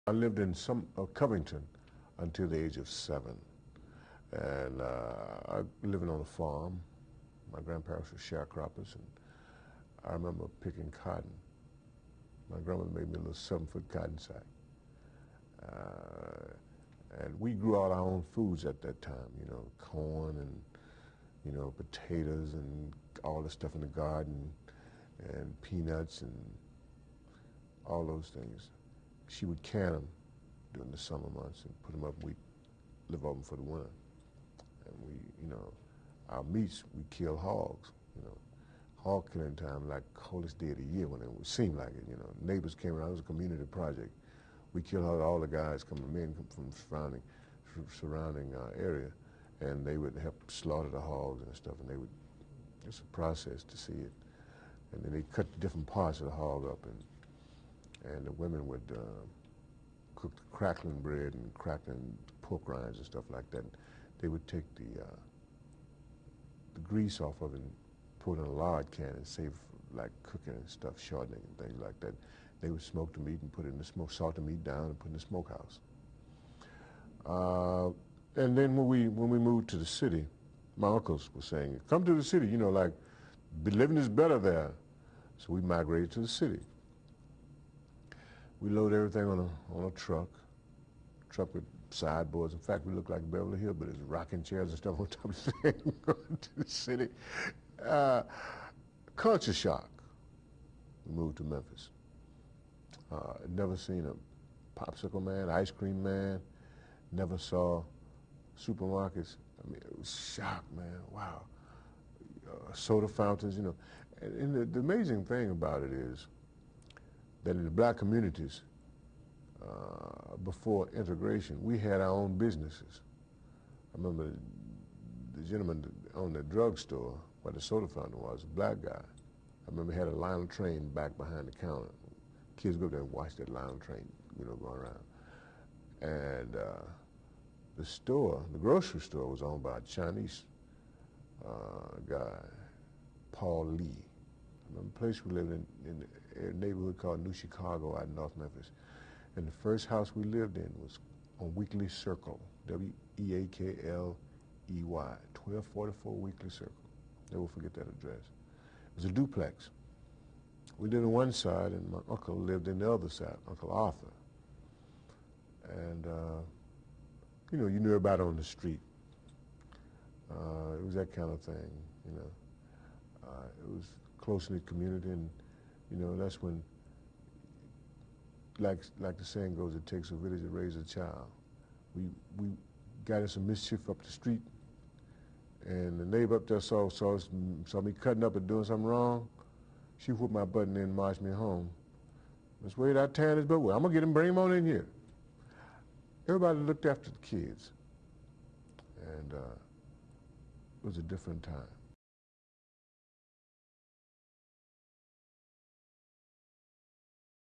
I lived in Covington until the age of 7. And I living on a farm. My grandparents were sharecroppers, and I remember picking cotton. My grandmother made me a little 7-foot cotton sack. And we grew all our own foods at that time, you know, corn and, you know, potatoes and all the stuff in the garden and peanuts and all those things. She would can them during the summer months and put them up. We'd live off them for the winter. And we, you know, our meats, we kill hogs, you know. Hog killing time like coldest day of the year when it would seem like it, you know. Neighbors came around, it was a community project. We killed all the guys coming in from surrounding area, and they would help slaughter the hogs and stuff, and they would, it's a process to see it. And then they cut different parts of the hog up, and the women would cook the crackling bread and crackling pork rinds and stuff like that. They would take the grease off of it and put it in a lard can and save like cooking and stuff, shortening and things like that. They would smoke the meat and put it in the smoke, salt the meat down and put it in the smokehouse. And then when we moved to the city, my uncles were saying, come to the city, you know, like living is better there. So we migrated to the city. We load everything on a truck with sideboards. In fact, we look like Beverly Hills, but there's rocking chairs and stuff on top of the thing going to the city. Culture shock. We moved to Memphis. Never seen a popsicle man, ice cream man. Never saw supermarkets. I mean, it was shock, man. Wow. Soda fountains, you know. And the amazing thing about it is that in the black communities, before integration, we had our own businesses. I remember the gentleman that owned the drugstore where the soda fountain was, a black guy. I remember he had a Lionel train back behind the counter. Kids go up there and watch that Lionel train, you know, go around. And the store, the grocery store, was owned by a Chinese guy, Paul Lee. I remember a place we lived in a neighborhood called New Chicago out in North Memphis. And the first house we lived in was on Weekly Circle, W-E-A-K-L-E-Y, 1244 Weekly Circle. Never forget that address. It was a duplex. We lived on one side, and my uncle lived in the other side, Uncle Arthur. And, you know, you knew about it on the street. It was that kind of thing, you know. It was a close-knit community, and, you know, that's when, like the saying goes, it takes a village to raise a child. We got in some mischief up the street, and the neighbor up there saw me cutting up and doing something wrong. She whooped my butt and then marched me home. Miss Wade, I tear this butt. Well, I'm gonna get him, bring him on in here. Everybody looked after the kids, and it was a different time.